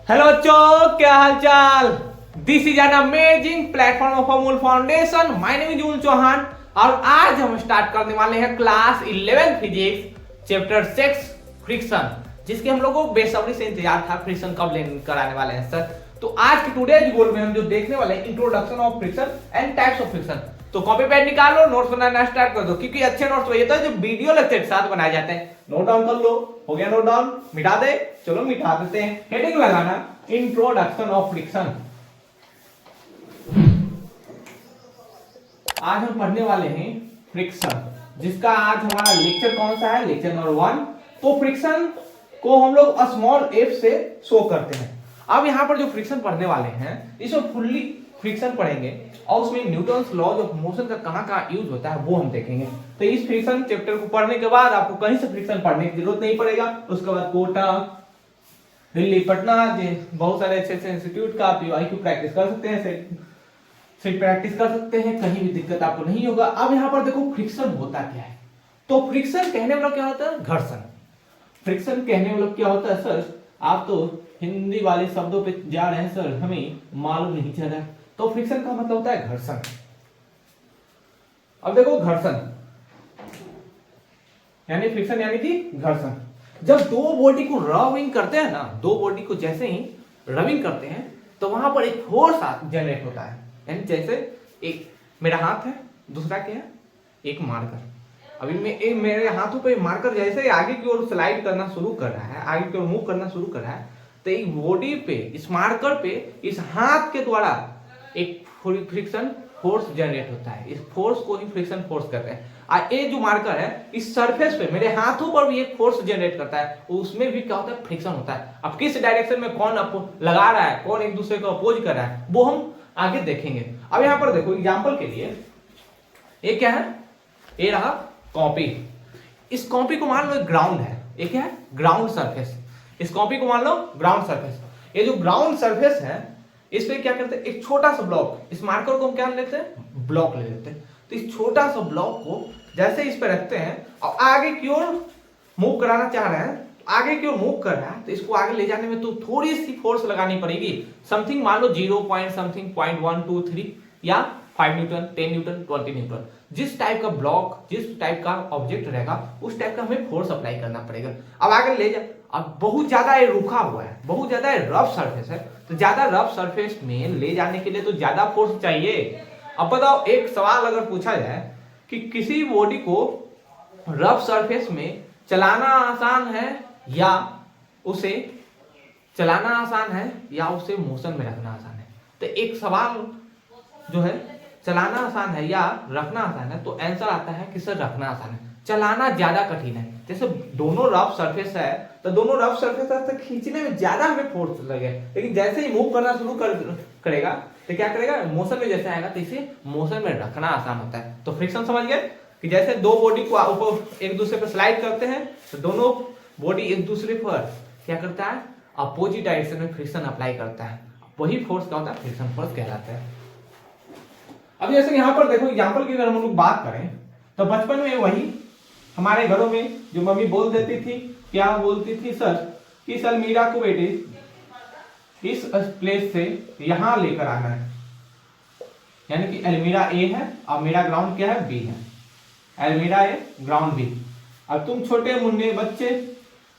Hello बच्चों, क्या हाल चाल। This is an amazing platform of Amul Foundation. My name is उल चौहान और आज हम स्टार्ट करने वाले हैं क्लास 11 फिजिक्स चैप्टर 6 फ्रिक्शन, जिसके हम लोगों को बेसब्री से इंतजार था फ्रिक्शन कब कराने वाले हैं सर। तो आज के टुडेज गोल में हम जो देखने वाले हैं introduction of friction and types of friction. तो कॉपी पैड निकालो, नोट्स बनाना स्टार्ट कर दो, क्योंकि अच्छे नोट्स वही होता है जो वीडियो लेक्चर के साथ बनाए जाते हैं। नोट डाउन कर लो। हो गया नोट डाउन? मिटा दे। चलो मिटा देते हैं। हेडिंग लगाना इंट्रोडक्शन ऑफ फ्रिक्शन। आज हम पढ़ने वाले हैं फ्रिक्शन, जिसका आज हमारा लेक्चर कौन सा है? Lecture number 1। तो फ्रिक्शन को हम लोग स्मॉल एफ से शो करते हैं। अब यहाँ पर जो फ्रिक्शन पढ़ने वाले हैं इसमें फुल्ली फ्रिक्शन पढ़ेंगे और उसमें न्यूटन्स लॉज ऑफ मोशन का कहाँ यूज होता है वो हम देखेंगे। तो इस फ्रिक्शन चैप्टर को पढ़ने के बाद आपको कहीं से फ्रिक्शन पढ़ने की जरूरत नहीं पड़ेगा। उसके बाद कोटा, दिल्ली, पटना, बहुत सारे अच्छे अच्छे इंस्टीट्यूट का आप IQ प्रैक्टिस कर सकते हैं, सेट प्रैक्टिस कर सकते हैं, कहीं भी दिक्कत आपको नहीं होगा। अब यहाँ पर देखो फ्रिक्शन होता क्या है। तो फ्रिक्शन कहने वाला क्या होता है? घर्षण। फ्रिक्शन कहने वाला क्या होता है सर? आप तो हिंदी वाले शब्दों पे जा रहे हैं सर, हमें मालूम नहीं चल रहा है। तो फ्रिक्शन का मतलब होता है घर्षण। अब देखो घर्षण यानी फ्रिक्शन यानी कि घर्षण। जब दो बॉडी को रबिंग करते हैं ना, दो बॉडी को जैसे ही रबिंग करते हैं तो वहां पर एक फोर्स जनरेट होता है। यानी जैसे एक मेरा हाथ है, दूसरा क्या है? एक मार्कर। अभी मेरे हाथों पे मार्कर जैसे ही आगे की ओर स्लाइड करना शुरू कर रहा है, आगे की ओर मूव करना शुरू कर रहा है, तो एक बॉडी पे, इस मार्कर पे, इस हाथ के द्वारा एक फ्रिक्शन फोर्स जनरेट होता है। इस फोर्स को ही फ्रिक्शन फोर्स कहते हैं। और ये जो मार्कर है इस सरफेस पे मेरे हाथों पर भी एक फोर्स जनरेट करता है, उसमें भी क्या होता है? फ्रिक्शन होता है। अब किस डायरेक्शन में कौन लगा रहा है, कौन एक दूसरे को अपोज कर रहा है, वो हम आगे देखेंगे। अब यहाँ पर देखो एग्जाम्पल के लिए, ये क्या है? ये रहा कॉपी। इस कॉपी को मान लो एक ग्राउंड है। ये क्या है? Ground surface. इस कॉपी को मान लो ग्राउंड सरफेस। ये जो ग्राउंड सरफेस है इस पे क्या करते हैं? एक छोटा सा ब्लॉक, इस मार्कर को हम क्या लेते हैं? ब्लॉक ले लेते हैं। तो इस छोटा सा ब्लॉक को जैसे इस पे रखते हैं और आगे की ओर मूव कराना चाह रहे हैं, आगे की ओर मूव कर रहा है, तो इसको आगे ले जाने में तो थोड़ी सी फोर्स लगानी पड़ेगी। समथिंग मान लो 0 पॉइंट समथिंग 0.123 या 5 न्यूटन, 10 न्यूटन, 20 न्यूटन। जिस टाइप का ब्लॉक, जिस टाइप का ऑब्जेक्ट रहेगा उस टाइप का हमें फोर्स अप्लाई करना पड़ेगा। अब आगे ले जा। अब बहुत ज्यादा ये रुका हुआ है, बहुत ज्यादा रफ सरफेस है, तो ज्यादा रफ सरफेस में ले जाने के लिए तो ज्यादा फोर्स चाहिए। अब बताओ, एक सवाल अगर पूछा जाए कि किसी बॉडी को रफ सरफेस में चलाना आसान है या उसे मोशन में रखना आसान है, तो एक सवाल जो है चलाना आसान है या रखना आसान है, तो आंसर आता है कि सर रखना आसान है, चलाना ज्यादा कठिन है। जैसे दोनों रफ सरफेस है तो दोनों रफ सरफेस तक खींचने में ज्यादा हमें फोर्स लगे, लेकिन जैसे ही मूव करना शुरू करेगा तो क्या करेगा? मोशन में जैसे आएगा तो इसे मोशन में रखना आसान होता है। तो फ्रिक्शन समझ गए कि जैसे दो बॉडी को ऊपर एक दूसरे पर स्लाइड करते हैं तो दोनों बॉडी एक दूसरे पर क्या करता है? अपोजिट डायरेक्शन में फ्रिक्शन अप्लाई करता है। वही फोर्स क्या होता है? फ्रिक्शन फोर्स कहलाता है। अब जैसे यहाँ पर देखो एग्जाम्पल की अगर हम लोग बात करें तो बचपन में वही हमारे घरों में जो मम्मी बोल देती थी, क्या बोलती थी सर? कि सर मीरा को बेटे इस प्लेस से यहां लेकर आना है, यानी कि एलमीरा ए है और मेरा ग्राउंड क्या है? बी है। एलमीरा ए, ग्राउंड बी। अब तुम छोटे मुन्ने बच्चे,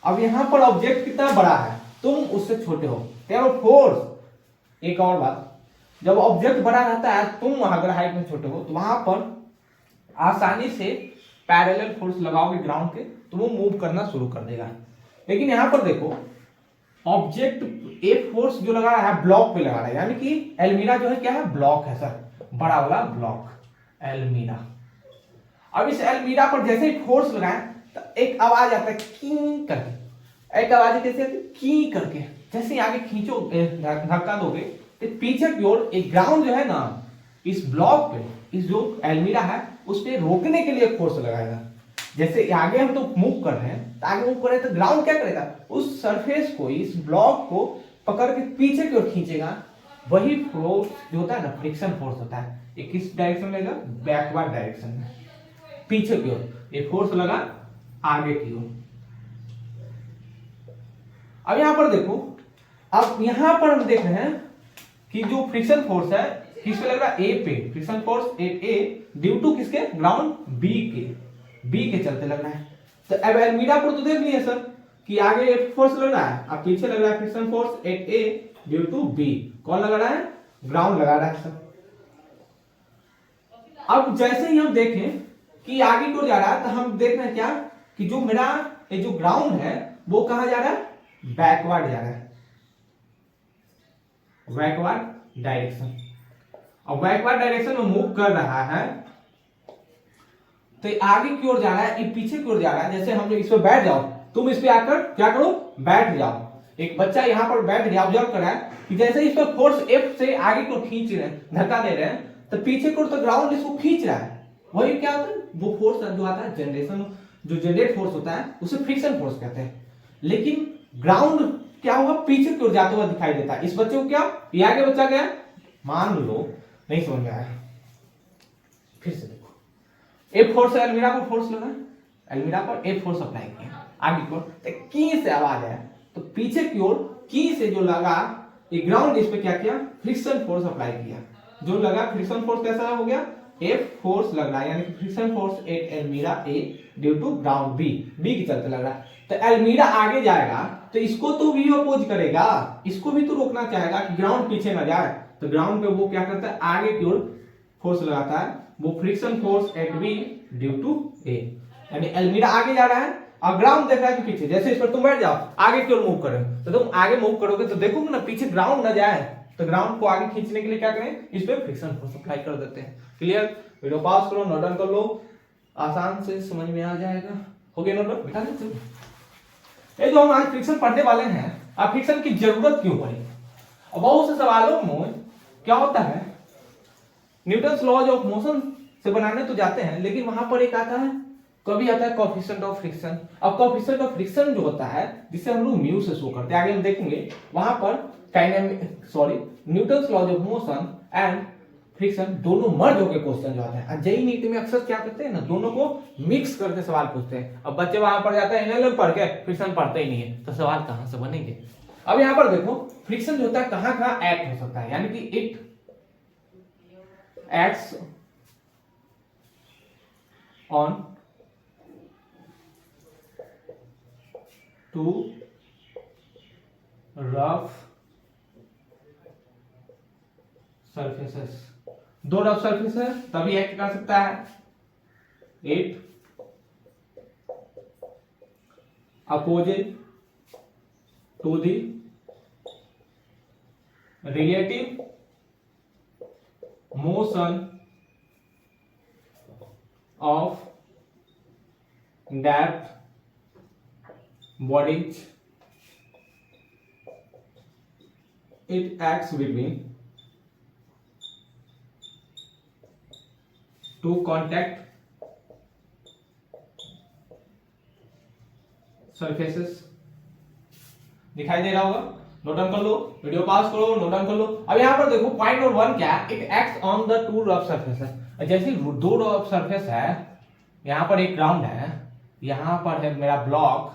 अब यहां पर ऑब्जेक्ट कितना बड़ा है, तुम उससे छोटे हो, तेरा फोर्स। एक और बात, जब ऑब्जेक्ट बड़ा रहता है, तुम अगर हाइट में छोटे हो तो वहां पर आसानी से पैरेलल फोर्स लगाओगे ग्राउंड के तो वो मूव करना शुरू कर देगा। लेकिन यहां पर देखो ऑब्जेक्ट एक फोर्स जो लगा रहा है ब्लॉक पे लगा रहा है, यानी कि एलमीरा जो है क्या है? ब्लॉक है सर, बड़ा वाला ब्लॉक एलमीरा। अब इस एलमीरा पर जैसे ही फोर्स लगाए तो एक आवाज आता है की करके। एक आवाज कैसे आती है? की करके। जैसे ही आगे खींचो, धक्का दोगे तो पीछे की ओर एक ग्राउंड जो है ना, इस ब्लॉक पे, इस जो एलमीरा है उस पे रोकने के लिए फोर्स लगाएगा। जैसे आगे हम तो मूव कर रहे हैं, तो आगे मूव कर रहे हैं तो ग्राउंड क्या करेगा? उस सरफेस को, इस ब्लॉक को पकड़ के पीछे की ओर खींचेगा। वही फोर्स जो होता है ना, फ्रिक्शन फोर्स होता है। ये किस डायरेक्शन में लगेगा? बैकवर्ड डायरेक्शन में, पीछे की ओर। ये फोर्स लगा आगे की ओर। अब यहां पर देखो अब यहां पर हम देख रहे हैं कि जो फ्रिक्शन फोर्स है किस पे लग रहा है, ए पे, friction force A due to किसके, ग्राउंड बी के चलते लग रहा है। तो अब एल्मीडा पर तो देख लिए सर कि आगे एफ फोर्स लग रहा है, अब पीछे लग रहा है friction force at A due to B. कौन लगा रहा है, ग्राउंड लगा रहा है सर। अब जैसे ही हम देखें कि आगे को जा रहा है तो हम देख रहे हैं क्या कि जो मेरा ये जो ग्राउंड है वो कहां जा रहा है, बैकवर्ड जा रहा है, बैकवर्ड डायरेक्शन। और बैकवर्ड डायरेक्शन में मूव कर रहा है तो आगे की ओर जा रहा है, ये पीछे की ओर जा रहा है। जैसे हम इस पे बैठ जाओ, तुम इस पे आकर क्या करो, बैठ जाओ। एक बच्चा यहां पर बैठ गया, ऑब्जर्व कर रहा है कि जैसे इस पे फोर्स एफ से आगे को खींच रहे हैं, धक्का दे रहे हैं, तो पीछे को तो ग्राउंड इसको खींच रहा है। वही क्या होता है, वो फोर्स जो आता है जनरेशन, जो जनरेट फोर्स होता है उसे फ्रिक्शन फोर्स कहते हैं। लेकिन ग्राउंड क्या होगा, पीछे की ओर जाता हुआ दिखाई देता है। इस बच्चे को क्या, ये आगे बच्चा गया, मान लो नहीं समझ में आया, फिर से देखो, एफ फोर्स एल्मीरा पर फोर्स लगा, एल्मीरा पर एफ फोर्स अप्लाई किया, आगे की ओर तो की से आवाज आया, तो पीछे की ओर की से जो लगा ये ग्राउंड, इस पे क्या किया, फ्रिक्शन फोर्स अप्लाई किया। जो लगा फ्रिक्शन फोर्स कैसा हो गया, एफ फोर्स लग रहा है, यानी कि फ्रिक्शन फोर्स एट एल्मीरा A due to ground B के चलते लग रहा है। तो एल्मीरा आगे जाएगा तो इसको तो भी अपोज करेगा, इसको भी तो रोकना चाहेगा कि ग्राउंड पीछे ना जाए। तो ग्राउंड पे वो क्या करता है, आगे की ओर फोर्स लगाता है, वो friction force at B due to A. यानी एल्मीरा आगे जा रहा है और ग्राउंड देख रहा है कि पीछे। जैसे इस पर तुम बैठ जाओ, आगे की ओर मूव करो, तो तुम आगे मूव करोगे तो देखोगे ना पीछे ग्राउंड ना जाए, तो ग्राउंड को आगे खींचने के लिए क्या करें, इस पे फ्रिक्शन फोर्स अप्लाई कर देते हैं। क्लियर, वीडियो पॉज करो, नोट डाउन कर लो, आसान से समझ में आ जाएगा। हो गया नोट डाउन, बिठा देते। ये जो हम आज फ्रिक्शन पढ़ने वाले हैं, अब फ्रिक्शन की जरूरत क्यों पड़ी। अब बहुत से सवालों में क्या होता है, न्यूटन्स लॉज ऑफ मोशन से बनाने तो जाते हैं, लेकिन वहां पर एक आता है, कभी आता है कोएफिशिएंट ऑफ फ्रिक्शन। अब कोएफिशिएंट ऑफ फ्रिक्शन जो होता है, जिसे हम लोग म्यू से शो करते हैं, आगे हम देखेंगे, वहां पर Newton's laws of motion and friction दोनों मर्ज होकर क्वेश्चन जो आता है। जेईई नीट में अक्सर क्या करते हैं ना, दोनों को मिक्स करके सवाल पूछते हैं। अब बच्चे वहां पर जाते हैं एनएलएम पढ़ के, फ्रिक्शन पढ़ते ही नहीं है, तो सवाल कहां से बनेंगे। अब यहां पर देखो फ्रिक्शन जो होता है कहां कहां एक्ट हो सकता है, यानी कि it acts on two rough surfaces, दो रफ सरफेस है तभी एक्ट कर सकता है। It opposite to the relative motion of that bodies, it acts between two contact surfaces। दिखाई दे रहा होगा, नोट डाउन कर लो, वीडियो पास करो, नोट डाउन कर लो। अब यहां पर देखो पॉइंट नंबर 1 क्या है, it acts on the two rough surfaces. जैसे दो रफ सरफेस है, यहां पर एक ग्राउंड है, यहां पर है मेरा ब्लॉक।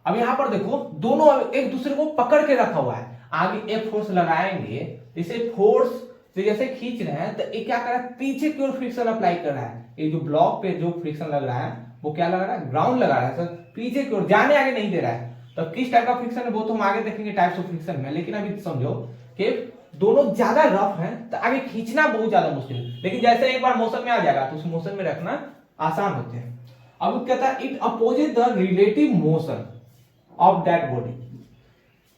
अब यहां पर देखो दोनों एक दूसरे को पकड़ के रखा हुआ है, आगे एक फोर्स लगाएंगे, इसे फोर्स से जैसे खींच रहे हैं तो ये क्या कर रहा है, पीछे की ओर फ्रिक्शन अप्लाई कर रहा है। ये जो ब्लॉक पे जो फ्रिक्शन लग रहा है वो क्या लग रहा है, ग्राउंड लगा रहा है सर, पीछे की ओर, जाने आगे नहीं दे रहा है। तो किस टाइप का फ्रिक्शन है वो तो हम आगे देखेंगे टाइप्स ऑफ फ्रिक्शन में, लेकिन अभी समझो कि दोनों ज्यादा रफ हैं तो आगे खींचना बहुत ज्यादा मुश्किल है, लेकिन जैसे एक बार मोशन में आ जाएगा तो उस मोशन में रखना आसान होते हैं। अब कहता है it opposes the relative motion of that body.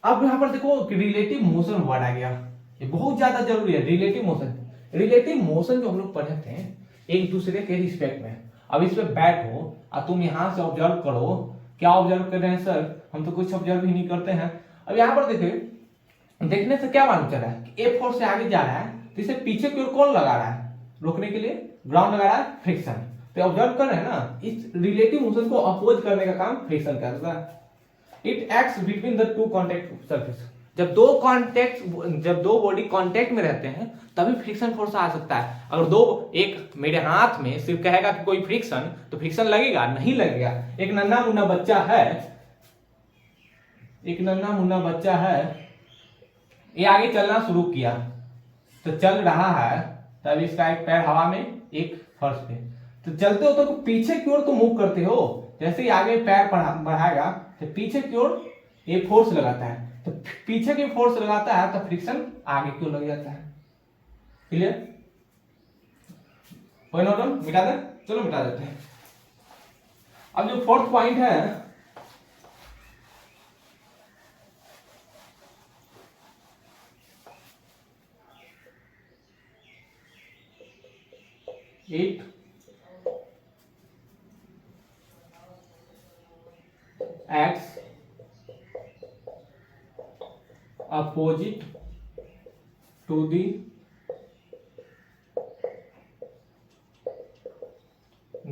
अब यहां पर देखो रिलेटिव मोशन वर्ड आ गया, ये बहुत ज्यादा जरूरी है। रिलेटिव मोशन, रिलेटिव मोशन जो हम लोग पढ़े थे एक दूसरे के रिस्पेक्ट में। अब इस पे बैठो और तुम यहां से ऑब्जर्व करो, क्या ऑब्जर्व कर रहे हैं सर, हम तो कुछ ऑब्जर्व ही नहीं करते हैं। अब यहां पर देखिए, देखने से क्या मालूम चल रहा है कि ए फोर्स से आगे जा रहा है, तो इसे पीछे की ओर कौन लगा रहा है, रोकने के लिए ग्राउंड लगा रहा है, फ्रिक्शन। तो ऑब्जर्व कर रहे हैं ना, इस रिलेटिव मोशन को अपोज करने का काम फ्रिक्शन करता है। It acts between the two contact surface. जब दो बॉडी कांटेक्ट में रहते हैं तभी फ्रिक्शन फोर्स आ सकता है। अगर एक मेरे हाथ में सिर्फ कहेगा कि कोई फ्रिक्शन, तो फ्रिक्शन लगेगा नहीं लगेगा। एक नन्हा मुन्ना बच्चा है, एक नन्हा मुन्ना बच्चा है, ये आगे चलना शुरू किया, तो चल रहा है, तब इसका एक पैर हवा में एक फर्श पे, तो चलते हो तो पीछे की ओर तो मूव करते हो, जैसे ही आगे पैर बढ़ाएगा तो पीछे की ओर ये फोर्स लगाता है, तो पीछे की फोर्स लगाता है तो फ्रिक्शन आगे की ओर लग जाता है। क्लियर? कोई नोट डाउन? मिटा दे, चलो मिटा देते हैं। अब जो फोर्थ पॉइंट है, it acts opposite to the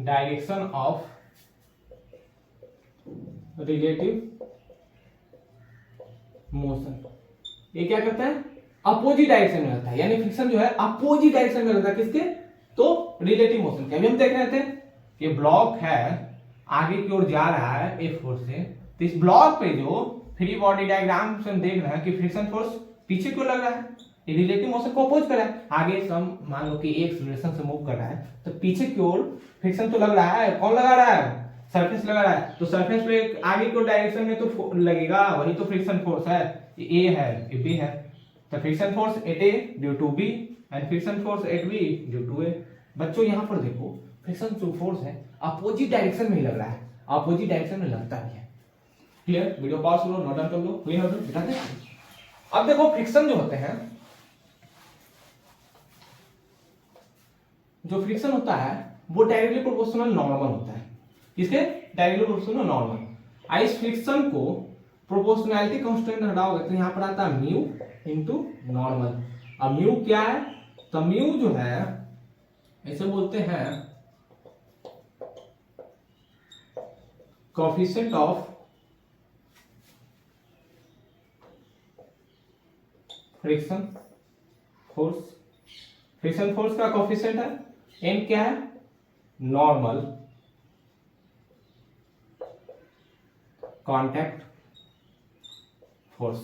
direction of relative motion। ये क्या करता है? अपोजिट डायरेक्शन में रहता है, यानी फ्रिक्शन जो है अपोजिट डायरेक्शन में रहता है, किसके? तो रिलेटिव मोशन के। अभी हम देख रहे थे कि ब्लॉक है आगे की ओर जा रहा है एक फोर्स से, तो इस ब्लॉक पे जो फ्री बॉडी डायग्राम से हम देख रहे हैं कि फ्रिक्शन फोर्स पीछे क्यों लग रहा है, ये रिलेटिव मोशन को अपोज कर रहा है। आगे सम मान लो कि एक डायरेक्शन से मूव कर रहा है, तो पीछे की ओर फ्रिक्शन तो लग रहा है, कौन लगा रहा है? सरफेस लगा रहा है, तो सरफेस पे आगे की डायरेक्शन में तो लगेगा, वही तो फ्रिक्शन फोर्स है। ए है, ये बी है, तो friction force at A due to B and friction force at B due to A. बच्चों यहाँ पर देखो, फ्रिक्शन जो फोर्स है अपोजिट डायरेक्शन में ही लग रहा है, अपोजिट डायरेक्शन में लगता भी है। क्लियर? वीडियो पॉज करो, नोट डाउन कर लो, कोई नोट दिखाते हैं। अब देखो फ्रिक्शन जो होते हैं, जो फ्रिक्शन होता है वो डायरेक्टली प्रोपोर्शनल नॉर्मल होता है। किसके? Directly proportional normal. इस फ्रिक्शन को प्रोपोर्शनैलिटी कांस्टेंट हटाओगे तो यहां पर आता है म्यू इनटू नॉर्मल। अब म्यू क्या है? तो म्यू जो है ऐसे बोलते हैं coefficient of friction force. Friction force का कोएफिशिएंट है, एन क्या है? नॉर्मल कांटेक्ट फोर्स,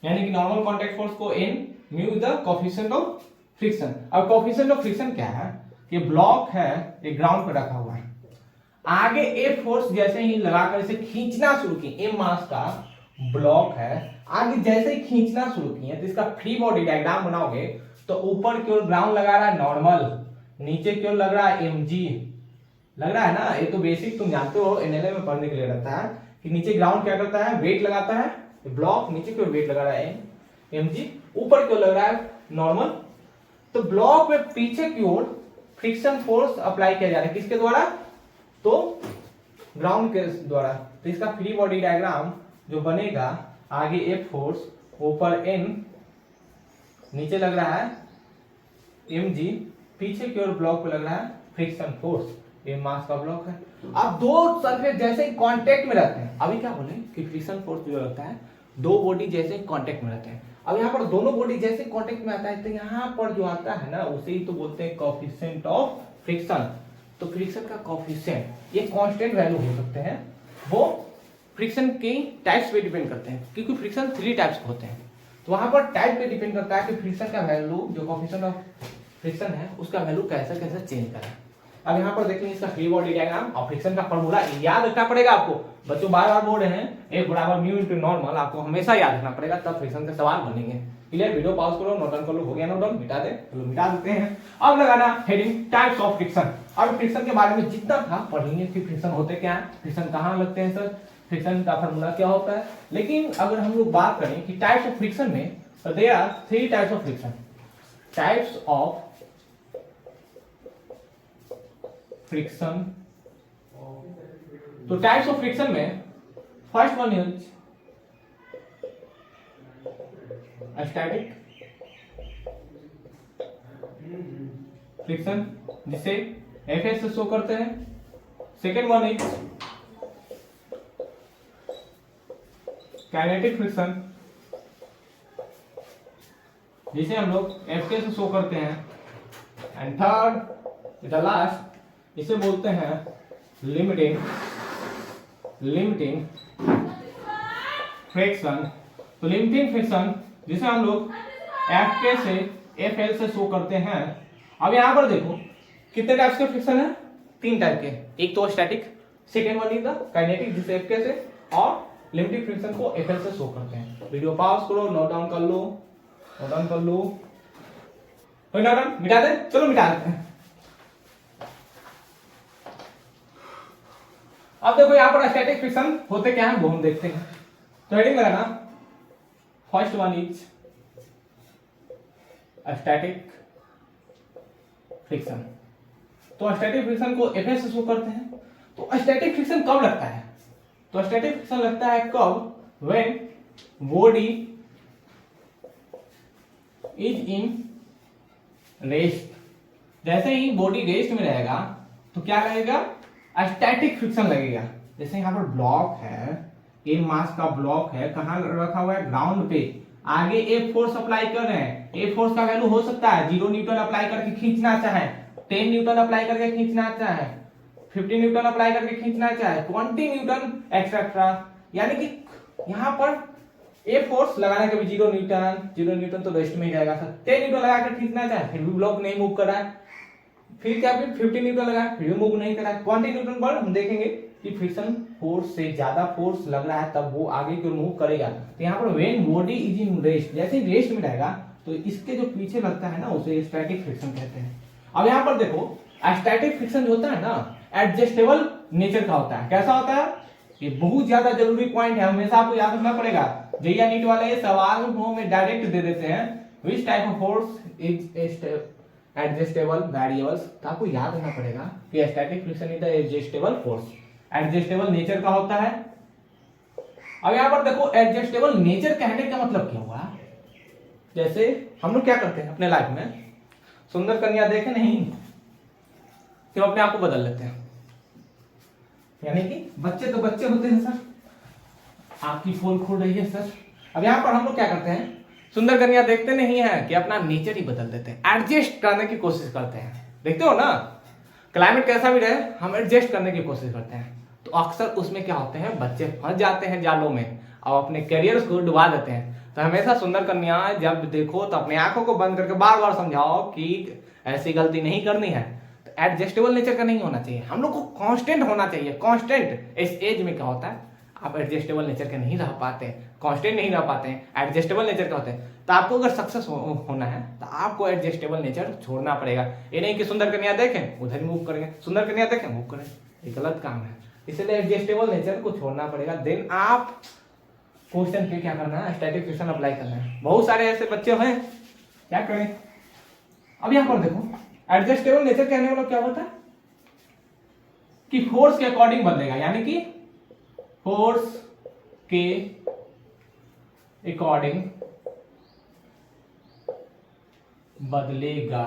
यानी कि नॉर्मल कांटेक्ट फोर्स को N mu the coefficient of friction. अब कोएफिशिएंट ऑफ फ्रिक्शन क्या है? ये ब्लॉक है, ये ग्राउंड पर रखा हुआ है, आगे ए फोर्स जैसे ही लगाकर इसे खींचना शुरू की, ए मास का ब्लॉक है, आगे जैसे ही खींचना शुरू किए तो इसका फ्री बॉडी डायग्राम बनाओगे तो ऊपर की ओर ग्राउंड लगा रहा है नॉर्मल, नीचे की ओर लग रहा है एमजी, लग रहा है ना? ये तो बेसिक तुम जानते हो, एनएलए में पढ़ने के लिए रहता है कि नीचे ग्राउंड क्या करता है? वेट लगाता है, ब्लॉक नीचे की ओर वेट लगा रहा है एमजी, ऊपर की ओर लग रहा है नॉर्मल। तो ब्लॉक में पीछे की ओर फ्रिक्शन फोर्स अप्लाई किया जा रहा है, किसके द्वारा? तो ग्राउंड के द्वारा। तो इसका फ्री बॉडी डायग्राम जो बनेगा, आगे एफ फोर्स, ऊपर एन, नीचे लग रहा है एमजी, पीछे की ओर ब्लॉक पे लग रहा है फ्रिक्शन फोर्स, ये मास का ब्लॉक है। अब दो सरफेस जैसे ही कांटेक्ट में रहते हैं, अभी क्या बोले कि फ्रिक्शन फोर्स जो लगता है दो बॉडी जैसे कांटेक्ट में रहते हैं। अब यहाँ पर दोनों बॉडी जैसे कांटेक्ट में आता है, तो यहाँ पर जो आता है ना उसे ही तो बोलते हैं कोएफिशिएंट ऑफ फ्रिक्शन। तो फ्रिक्शन का कोएफिशिएंट ये कांस्टेंट वैल्यू हो सकते हैं, वो फ्रिक्शन की टाइप्स पे डिपेंड करते हैं, क्योंकि फ्रिक्शन 3 टाइप्स के होते हैं। तो वहां पर टाइप पे डिपेंड करता है कि फ्रिक्शन का वैल्यू, जो कोएफिशिएंट ऑफ फ्रिक्शन है उसका वैल्यू कैसे कैसे चेंज करें। अब यहाँ पर देखेंगे इसका फ्री बॉडी डायग्राम और फ्रिक्शन का फॉर्मूला याद रखना पड़ेगा आपको। बच्चों बार बार बोल रहे हैं एक बराबर म्यू इनटू नॉर्मल, आपको हमेशा याद रखना पड़ेगा, तब फ्रिक्शन के सवाल बनेंगे। क्लियर? वीडियो पॉज करो, नोट डाउन कर लो, हो गया नोट डाउन? मिटा दे, चलो मिटा देते हैं। अब लगाना हेडिंग टाइप्स ऑफ फ्रिक्शन। अब फ्रिक्शन के बारे में जितना था पढ़ेंगे कि फ्रिक्शन होते क्या है, फ्रिक्शन कहाँ लगते हैं सर, फ्रिक्शन का फॉर्मूला क्या होता है। लेकिन अगर हम लोग बात करें कि टाइप्स ऑफ फ्रिक्शन में, तो there are 3 types of friction. Types of friction, तो टाइप्स ऑफ फ्रिक्शन में first one is static friction, जिसे एफ से शो करते हैं। Second one is kinetic friction, जिसे हम लोग एफ से शो करते हैं। एंड थर्ड द लास्ट, इसे बोलते हैं लिमिटिंग फ्रिक्शन। तो लिमिटिंग फ्रिक्शन जिसे हम लोग Fk से Fl से शो करते हैं। अब यहाँ पर देखो कितने टाइप्स के फ्रिक्शन है, 3 टाइप के, एक तो static, second one is the kinetic जिसे Fk से, और लिमिटिंग फ्रिक्शन को Fl से शो करते हैं। वीडियो पॉज करो, नोट डाउन कर लो, नोट डाउन कर लो, नोट डाउन मिटा दे, चलो मिटा देते हैं। अब देखो यहाँ पर स्टैटिक फ्रिक्शन होते क्या है वो हम देखते हैं। तो हेडिंग लगाना, first one is static friction. तो स्टैटिक फ्रिक्शन को Fs से शो करते हैं। तो स्टैटिक फ्रिक्शन कब लगता है? तो स्टैटिक फ्रिक्शन लगता है कब? When body is in rest. जैसे ही बॉडी रेस्ट में रहेगा तो क्या लगेगा? स्टैटिक फ्रिक्शन लगेगा। जैसे यहाँ पर ब्लॉक है, ए मास का ब्लॉक है, कहाँ रखा हुआ है? ग्राउंड पे। आगे एक फोर्स अप्लाई कर रहे हैं, एक फोर्स का वैल्यू हो सकता है 0 न्यूटन अप्लाई करके खींचना चाहे, 10 न्यूटन अप्लाई करके खींचना चाहे, 50 न्यूटन अप्लाई करके खींचना चाहे, 20 न्यूटन एक्सेट्रा। यानी कि यहाँ पर ए फोर्स लगाने के भी 0 न्यूटन तो रेस्ट में ही रहेगा सर। 10 न्यूटन लगाकर खींचना चाहे फिर भी ब्लॉक नहीं मूव कर रहा है, फिर क्या, फिर 50 न्यूटन लगाए फिर भी मूव नहीं कर रहा है। 20 न्यूटन पर हम देखेंगे कि फ्रिक्शन फोर्स से ज्यादा फोर्स लग रहा है तब वो आगे की ओर मूव करेगा। तो यहाँ पर when body is in rest, जैसे ही रेस्ट में रहेगा तो इसके जो पीछे लगता है ना उसे स्टैटिक फ्रिक्शन कहते हैं। अब यहाँ पर देखो स्टैटिक फ्रिक्शन जो होता है ना एडजस्टेबल नेचर का होता है। कैसा होता है? ये बहुत ज्यादा जरूरी पॉइंट है, हमेशा आपको याद रखना पड़ेगा। जेईई नीट वाले सवाल में डायरेक्ट दे देते हैं which type of force is adjustable variables. तो आपको याद रखना पड़ेगा कि static friction is the adjustable force, adjustable nature का होता है। अब यहाँ पर देखो एडजस्टेबल नेचर कहने का मतलब क्या हुआ? जैसे हम लोग क्या करते हैं अपने लाइफ में, सुंदर कन्या देखे नहीं कि अपने आप को बदल लेते हैं। यानी कि बच्चे तो बच्चे होते हैं सर, आपकी पोल खोल रही है सर। अब यहाँ पर हम लोग क्या करते हैं, सुंदर कन्या देखते नहीं है कि अपना नेचर ही बदल देते हैं, एडजस्ट करने की कोशिश करते हैं। देखते हो ना, क्लाइमेट कैसा भी रहे हम एडजस्ट करने की कोशिश करते हैं। तो अक्सर उसमें क्या होते हैं, बच्चे फंस जाते हैं जालों में और अपने करियर को डुबा देते हैं। तो हमेशा सुंदर कन्या जब देखो तो अपनी आंखों को बंद करके बार बार समझाओ कि ऐसी गलती नहीं करनी है। तो एडजस्टेबल नेचर का नहीं होना चाहिए, हम लोग को कांस्टेंट होना चाहिए। कांस्टेंट इस एज में क्या होता है, आप एडजस्टेबल नेचर के नहीं रह पाते हैं, कांस्टेंट नहीं रह पाते हैं, एडजस्टेबल नेचर का होते हैं। तो आपको अगर सक्सेस होना है तो आपको एडजस्टेबल नेचर छोड़ना पड़ेगा। ये नहीं कि सुंदर कन्या देखें उधर मूव करेंगे, सुंदर कन्या देखें मूव करें, ये गलत काम है। इसलिए एडजस्टेबल नेचर को छोड़ना पड़ेगा। देन आप क्वेश्चन पे क्या करना है, स्टैटिक फ्रिक्शन अप्लाई करना है। बहुत सारे ऐसे बच्चे हैं, क्या करें। अब यहाँ पर देखो एडजस्टेबल नेचर कहने वाला क्या होता है कि फोर्स के अकॉर्डिंग बदलेगा, यानी कि फोर्स के अकॉर्डिंग बदलेगा।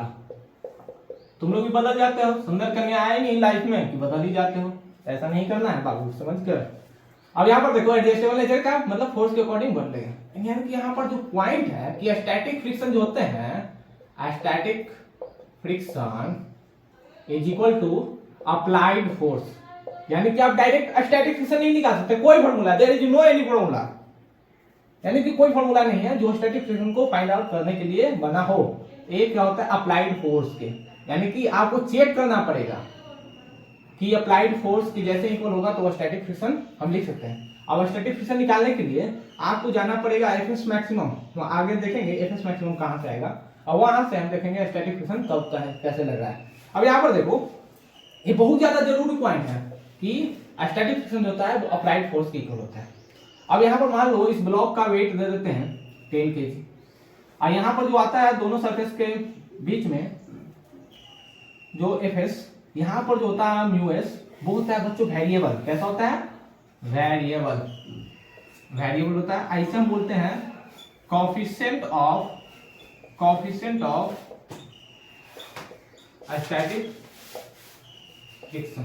तुम लोग भी बदल जाते हो, सुंदर कन्या आए नहीं लाइफ में कि बदल ही जाते हो। ऐसा नहीं करना है बाबू, समझ कर। अब यहाँ पर देखो एडजस्टेबल नेचर का मतलब फोर्स के अकॉर्डिंग बदलेगा। यानी कि यहाँ पर जो पॉइंट है कि स्टैटिक फ्रिक्शन जो होते हैं, static friction is equal to applied force. यानी कि आप डायरेक्ट स्टैटिक फ्रिक्शन नहीं निकाल सकते, कोई formula, there is no any formula. यानी कि कोई फॉर्मूला नहीं है जो स्टैटिक फ्रिक्शन को फाइंड आउट करने के लिए बना हो। एक क्या होता है अप्लाइड फोर्स के, यानी कि आपको चेक करना पड़ेगा कि अप्लाइड फोर्स के जैसे इक्वल होगा तो स्टैटिक फ्रिक्शन हम लिख सकते हैं। अब स्टैटिक फ्रिक्शन निकालने के लिए आपको जाना पड़ेगा एफएस मैक्सिमम। तो आगे देखेंगे एफएस मैक्सिमम कहां से आएगा और वहां से हम देखेंगे स्टैटिक फ्रिक्शन कब का है, कैसे लग रहा है। अब यहाँ पर देखो ये बहुत ज्यादा जरूरी पॉइंट है कि स्टैटिक फ्रिक्शन होता है वो अप्लाइड फोर्स के इक्वल होता है। अब यहाँ पर मान लो इस ब्लॉक का वेट दे देते हैं 10 kg और यहाँ पर जो आता है दोनों सरफेस के बीच में जो एफएस, यहाँ पर जो होता है म्यूएस, वो होता है बच्चों वेरिएबल। कैसा होता है? वेरिएबल। वेरिएबल होता है, ऐसे हम बोलते हैं कोएफिशिएंट ऑफ स्टैटिक फ्रिक्शन।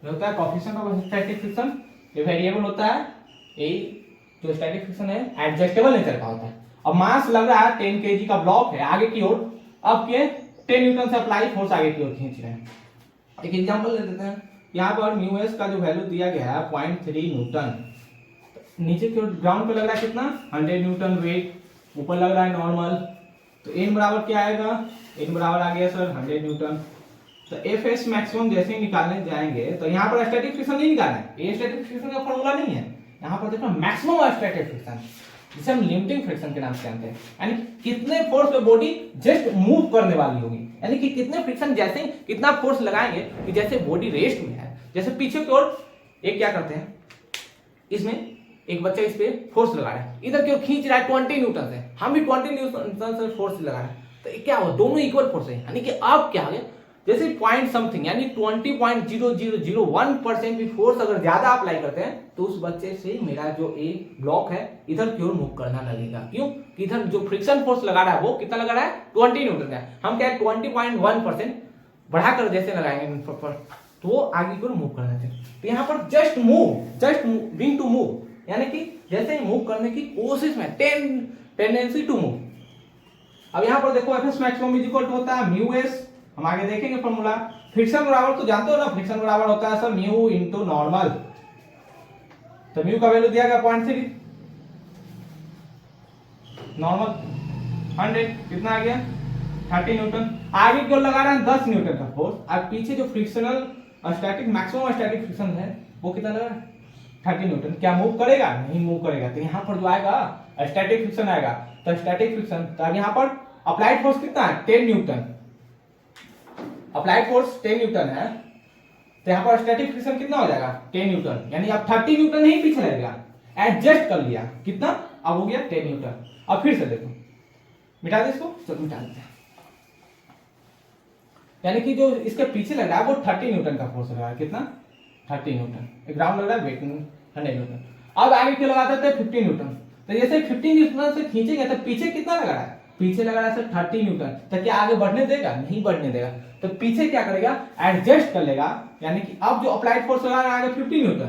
जो होता है कोएफिशिएंट ऑफ स्टैटिक फ्रिक्शन, ये वेरिएबल होता है। ये जो स्टैटिक फ्रिक्शन है एडजस्टेबल नेचर का होता है। अब मास लग रहा है 10 kg का ब्लॉक है आगे की ओर, अब ये 10 न्यूटन से अप्लाई फोर्स आगे की ओर खींच रहे हैं। एक एग्जांपल ले लेते हैं, यहाँ पर म्यू एस का जो वैल्यू दिया गया है 0.3 न्यूटन। नीचे की ओर ग्राउंड पे लग रहा है कितना 100 न्यूटन वेट, ऊपर लग रहा है नॉर्मल, तो n बराबर क्या आएगा, n बराबर आ गया सर 100 न्यूटन। तो एफ एस मैक्सिमम जैसे ही निकालने जाएंगे तो यहाँ पर स्टैटिक फ्रिक्शन नहीं निकालना है, ये स्टैटिक फ्रिक्शन का फॉर्मूला नहीं है, यहाँ पर देखो मैक्सिमम स्टैटिक फ्रिक्शन जिसे हम लिमिटिंग फ्रिक्शन के नाम से जानते हैं, यानी कितने फोर्स पे बॉडी जस्ट मूव करने वाली होगी, यानी कि कितने फ्रिक्शन जैसे ही कितना फोर्स लगाएंगे कि जैसे बॉडी रेस्ट में है, जैसे पीछे की ओर एक क्या करते हैं, इसमें एक बच्चा इस पे फोर्स लगा रहा है, इधर की ओर खींच रहा है 20 न्यूटन से, हम भी 20 न्यूटन से फोर्स लगा रहे हैं, तो क्या हुआ, दोनों इक्वल फोर्स है, यानी कि अब क्या हो गया, जैसे पॉइंट समथिंग यानी 20.0001% भी फोर्स अगर ज्यादा अप्लाई करते हैं तो उस बच्चे से मेरा जो एक ब्लॉक है इधर की ओर मूव करना लगेगा, क्यों कि इधर जो फ्रिक्शन फोर्स लगा रहा है वो कितना लगा रहा है 20 न्यूटन का, हम क्या 20.1% बढ़ाकर जैसे लगाएंगे तो वो आगे की ओर मूव करना चाहिए, तो यहाँ पर जस्ट मूविंग टू मूव, यानी कि जैसे मूव करने की कोशिश में टेंडेंसी टू मूव। अब यहाँ पर देखो F S maximum is equal to होता है म्यू एस, हम आगे देखेंगे फॉर्मूला, फ्रिक्शन बराबर तो जानते हो ना, फ्रिक्शन बराबर होता है सर म्यू इनटू नॉर्मल, तो म्यू का वैल्यू दिया गया 0.3, नॉर्मल 100 कितना आ गया 30 न्यूटन, आगे की ओर लगा रहे हैं 10 न्यूटन का फोर्स, अब पीछे जो frictional static maximum static friction है वो कितना लगा 30 न्यूटन, क्या मूव करेगा, नहीं मूव करेगा, तो यहाँ पर जो आएगा स्टैटिक फ्रिक्शन आएगा, तो स्टैटिक फ्रिक्शन, तो अब यहाँ पर अप्लाइड फोर्स कितना है 10 न्यूटन, अप्लाइड फोर्स 10 न्यूटन है, तो यहाँ पर स्टैटिक फ्रिक्शन कितना हो जाएगा 10 न्यूटन, यानी अब 30 न्यूटन नहीं पीछे लगेगा, एडजस्ट कर लिया कितना, अब हो गया 10 न्यूटन। अब फिर से देखो, मिटा दे इसको, चलो मिटा देते हैं, यानी कि जो इसके पीछे लग रहा है वो 30 न्यूटन का फोर्स लग रहा है, कितना 30 न्यूटन, ग्राउंड लग रहा है वेट 100 न्यूटन, अब आगे क्यों लगाते थे 50 न्यूटन, तो जैसे 50 न्यूटन से खींचेंगे तो पीछे कितना लगा रहा है, पीछे लगा रहा है सर 30 न्यूटन, तो क्या आगे बढ़ने देगा, नहीं बढ़ने देगा, तो पीछे क्या करेगा एडजस्ट कर लेगा, यानी कि अब जो अप्लाइड फोर्स लगा रहा है आगे 50 न्यूटन,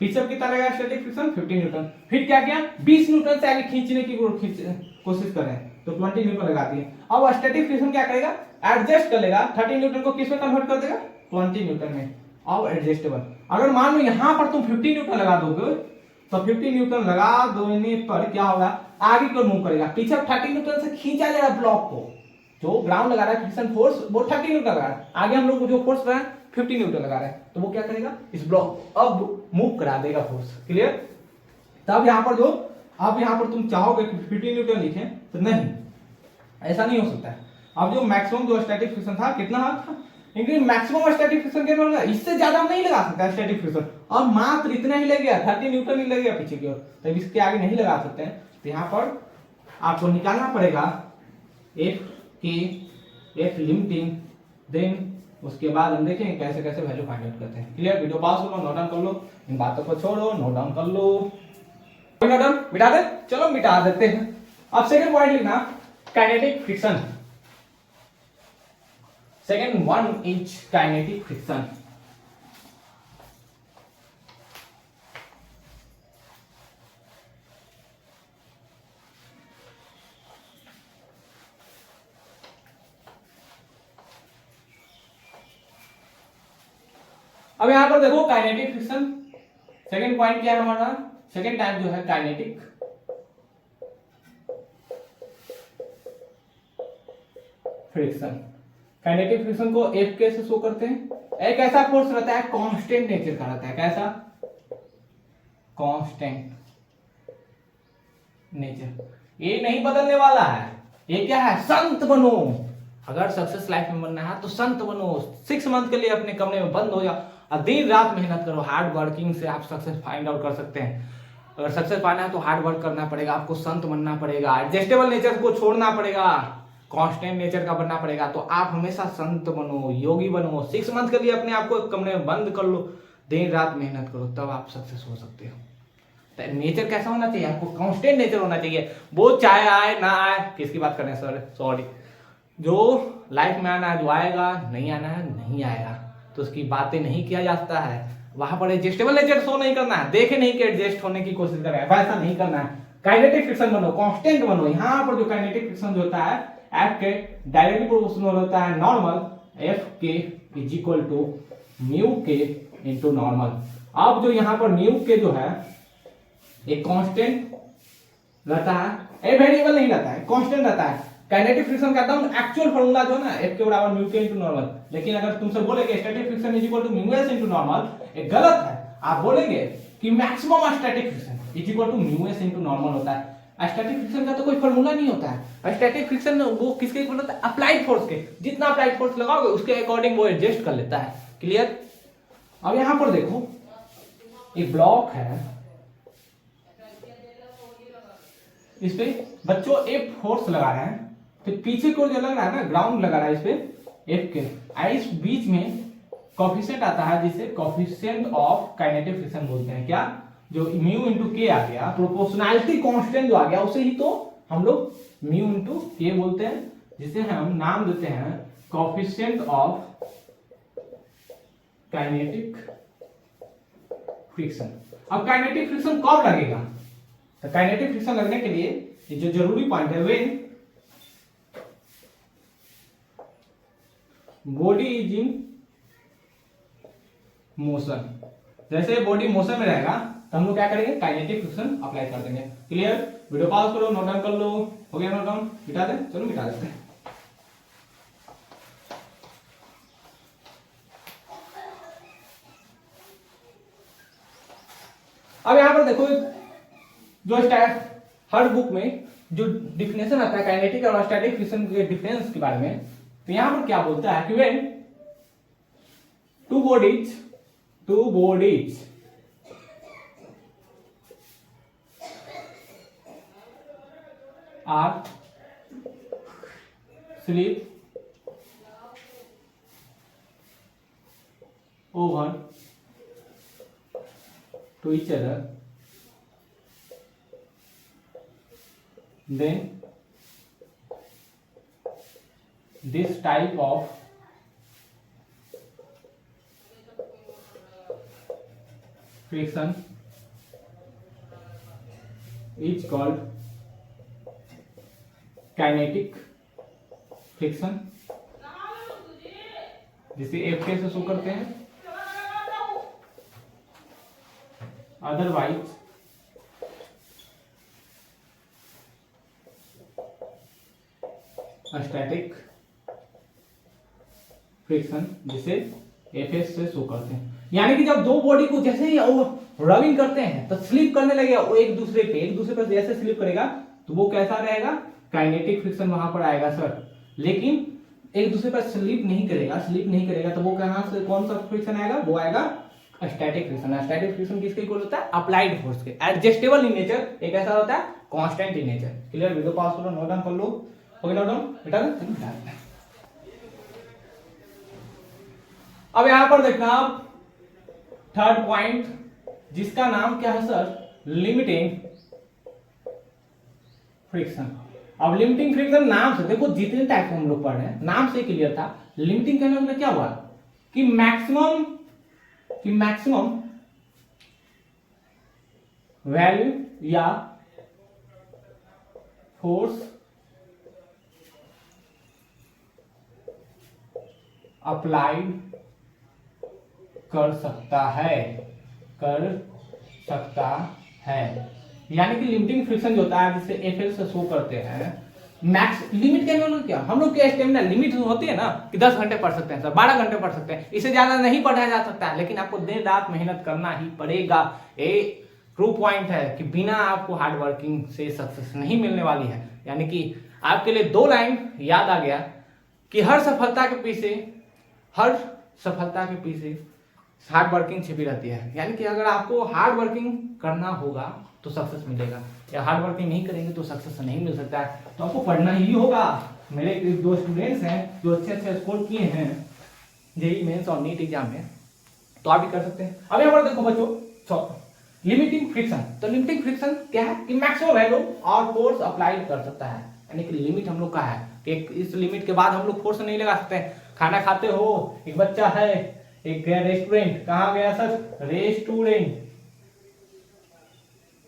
पीछे कितना लगेगा स्टैटिक फ्रिक्शन 50 न्यूटन, फिर क्या किया 20 न्यूटन से आगे खींचने की कोशिश कर रहे हैं तो 20 न्यूटन लगा दिए, अब स्टैटिक फ्रिक्शन क्या करेगा एडजस्ट कर लेगा, 30 न्यूटन को किस में कन्वर्ट कर देगा 20 न्यूटन में, अब एडजस्टेबल, अगर मान लो यहां पर तुम 50 न्यूटन लगा दोगे तो 50 न्यूटन लगा देने पर क्या होगा आगे को मूव करेगा, पीछे 30 न्यूटन से खींचा जा रहा है ब्लॉक को, जो ग्राउंड लगा रहा है फ्रिक्शन फोर्स वो 30 न्यूटन लगा रहा है, आगे हम लोग जो फोर्स लगा रहे हैं 50 न्यूटन लगा रहे हैं, तो वो क्या करेगा इस ब्लॉक अब मूव करा देगा फोर्स, क्लियर। तब यहाँ पर जो अब यहाँ पर तुम चाहोगे कि 50 न्यूटन लिखें तो नहीं, ऐसा नहीं हो सकता है, अब जो मैक्सिमम जो स्टैटिक फ्रिक्शन था कितना था, मैक्सिमम स्टैटिक फ्रिक्शन क्या होगा, इससे ज्यादा हम नहीं लगा सकते स्टैटिक फ्रिक्शन, और मात्र इतना ही लग गया 30 न्यूटन ही लग गया पीछे की ओर, तो इसके आगे नहीं लगा सकते हैं, तो यहाँ पर आपको निकालना पड़ेगा एफ के एफ लिमिटिंग, देन उसके बाद हम देखेंगे कैसे कैसे वैल्यू फाइंड आउट करते हैं, क्लियर। वीडियो पास करो, नोट डाउन कर लो, इन बातों को छोड़ो, नोट डाउन कर लो, नोट डाउन मिटा दे, चलो मिटा देते हैं। अब सेकंड पॉइंट लिखना kinetic friction, second one is kinetic friction. अब यहां पर देखो काइनेटिक फ्रिक्शन, सेकंड पॉइंट क्या है हमारा, सेकंड टाइप जो है काइनेटिक फ्रिक्शन। काइनेटिक फ्रिक्शन को एफ के से शो करते हैं, एक ऐसा फोर्स रहता है कांस्टेंट नेचर का रहता है, कैसा कांस्टेंट नेचर, ये नहीं बदलने वाला है, ये क्या है संत बनो, अगर सक्सेस लाइफ में बनना है तो संत बनो, 6 मंथ के लिए अपने कमरे में बंद हो जाओ और दिन रात मेहनत करो, हार्ड वर्किंग से आप सक्सेस फाइंड आउट कर सकते हैं। अगर सक्सेस पाना है तो हार्ड वर्क करना पड़ेगा, आपको संत बनना पड़ेगा, एडजस्टेबल नेचर को छोड़ना पड़ेगा, कांस्टेंट नेचर का बनना पड़ेगा, तो आप हमेशा संत बनो, योगी बनो, 6 मंथ के लिए अपने आप को कमरे में बंद कर लो, दिन रात मेहनत करो, तब आप सक्सेस हो सकते हो। तो नेचर कैसा होना चाहिए, आपको कांस्टेंट नेचर होना चाहिए, वो चाहे आए ना आए, किसकी बात कर रहे हैं सर, सॉरी, जो लाइफ में आना है जो आएगा, नहीं आना है नहीं आएगा, तो उसकी बातें नहीं किया जाता है, वहां पर एडजस्टेबल नेचर शो नहीं करना है, देखे नहीं कि एडजस्ट होने की कोशिश कर रहे हैं, वैसा नहीं करना है, काइनेटिक फ्रिक्शन बनो, कांस्टेंट बनो। यहाँ पर जो काइनेटिक फ्रिक्शन जो होता है एफ के डायरेक्टली प्रोपोर्शनल होता है नॉर्मल, एफ के is equal to mu K into normal. अब जो यहाँ पर म्यू के जो है एक कांस्टेंट रहता है, ए वेरिएबल नहीं रहता है, कांस्टेंट रहता है। काइनेटिक फ्रिक्शन का एकदम एक्चुअल फार्मूला जो है ना F के बराबर म्यू के इनटू नॉर्मल। लेकिन अगर तुमसे बोले कि static friction is equal to mu S into normal, ये गलत है। आप बोलेंगे कि maximum static friction is equal to mu S into normal होता है। स्टैटिक फ्रिक्शन का तो कोई फार्मूला नहीं होता है। स्टैटिक फ्रिक्शन वो किसके इक्वल होता है? अप्लाइड फोर्स के। जितना अप्लाइड फोर्स लगाओगे उसके अकॉर्डिंग वो एडजस्ट कर लेता है। क्लियर? अब यहां पर देखो, एक ब्लॉक है, इस पे बच्चों F फोर्स लगा रहे हैं, तो पीछे को जो लग रहा है ना, ग्राउंड लगा रहा है इस पे F के, इस बीच में कोफिशिएंट आता है जिसे कोफिशिएंट ऑफ काइनेटिक फ्रिक्शन बोलते हैं। क्या? जो म्यू इंटू के आ गया, प्रोपोर्शनैलिटी कांस्टेंट जो आ गया, उसे ही तो हम लोग म्यू इंटू के बोलते हैं, जिसे हम नाम देते हैं कोफिशिएंट ऑफ काइनेटिक फ्रिक्शन। अब काइनेटिक फ्रिक्शन कब लगेगा? तो काइनेटिक फ्रिक्शन लगने के लिए ये जो जरूरी पॉइंट है, when body is in motion. जैसे बॉडी मोशन में रहेगा तो हम लोग क्या करेंगे? काइनेटिक फ्रिक्शन अप्लाई कर देंगे। क्लियर? वीडियो पॉज करो, नोट डाउन कर लो। हो गया नोट डाउन? मिटा दे, चलो मिटा देते हैं। अब यहां पर देखो, जो हर बुक में जो डिफिनेशन आता है काइनेटिक और स्टैटिक फ्रिक्शन के डिफरेंस के बारे में, तो यहां पर क्या बोलता है कि when two bodies are sleep over to each other, then this type of friction is called kinetic friction, जिसे F के से शो करते हैं। अदरवाइज स्टैटिक फ्रिक्शन, जिसे एफएस से शो करते हैं। यानी कि जब दो बॉडी को जैसे ही रबिंग करते हैं तो स्लिप करने लगेगा, वो एक दूसरे पर जैसे स्लिप करेगा तो वो कैसा रहेगा? काइनेटिक फ्रिक्शन वहां पर आएगा सर। लेकिन एक दूसरे पर स्लिप नहीं करेगा तो वो कहां से, कौन सा फ्रिक्शन आएगा? वो आएगा स्टैटिक फ्रिक्शन। स्टैटिक फ्रिक्शन किसके इक्वल होता है? अप्लाइड फोर्स के। एडजस्टेबल इन नेचर, एक ऐसा होता है constant in nature. Clear? Video pause करो, नोट डाउन कर लो। हो गया नोट डाउन? बेटा अब यहां पर देखना आप थर्ड पॉइंट, जिसका नाम क्या है सर? Limiting friction. अब लिमिटिंग फ्रिक्शन नाम से देखो, जितने टाइप हम लोग पढ़ रहे हैं नाम से क्लियर था। लिमिटिंग कहने मतलब क्या हुआ कि मैक्सिमम वैल्यू या फोर्स अप्लाइड कर सकता है। यानी कि लिमिटिंग फ्रिक्शन जो होता है, जिसे एफएल से शो करते हैं, मैक्स लिमिट के मतलब क्या? हम लोग के स्टेमिना लिमिट होती है ना कि 10 घंटे पढ़ सकते हैं सर, 12 घंटे पढ़ सकते हैं, इससे ज्यादा नहीं पढ़ाया जा सकता है। लेकिन आपको दिन रात मेहनत करना ही पड़ेगा। ये ट्रू पॉइंट है कि बिना आपको हार्ड वर्किंग से सक्सेस नहीं मिलने वाली है। यानी कि आपके लिए 2 लाइन याद आ गया कि हर सफलता के पीछे हार्ड वर्किंग छिपी रहती है। यानी कि अगर आपको हार्ड वर्किंग करना होगा तो सक्सेस मिलेगा, या हार्ड वर्किंग नहीं करेंगे तो सक्सेस नहीं मिल सकता है। तो आपको पढ़ना ही होगा। मेरे 2 स्टूडेंट्स हैं जो अच्छे स्कोर किए हैं जेईई मेंस और नीट एग्जाम में, तो आप भी कर सकते हैं। अब यहाँ पर देखो बच्चों, लिमिटिंग फ्रिक्शन। तो लिमिटिंग फ्रिक्शन क्या है कि मैक्सिमम वैल्यू और फोर्स अप्लाई कर सकता है। यानी कि लिमिट हम लोग का है कि इस लिमिट के बाद हम लोग फोर्स नहीं लगा सकते। खाना खाते हो, एक बच्चा है, एक गया रेस्टोरेंट, कहाँ गया सर? रेस्टोरेंट।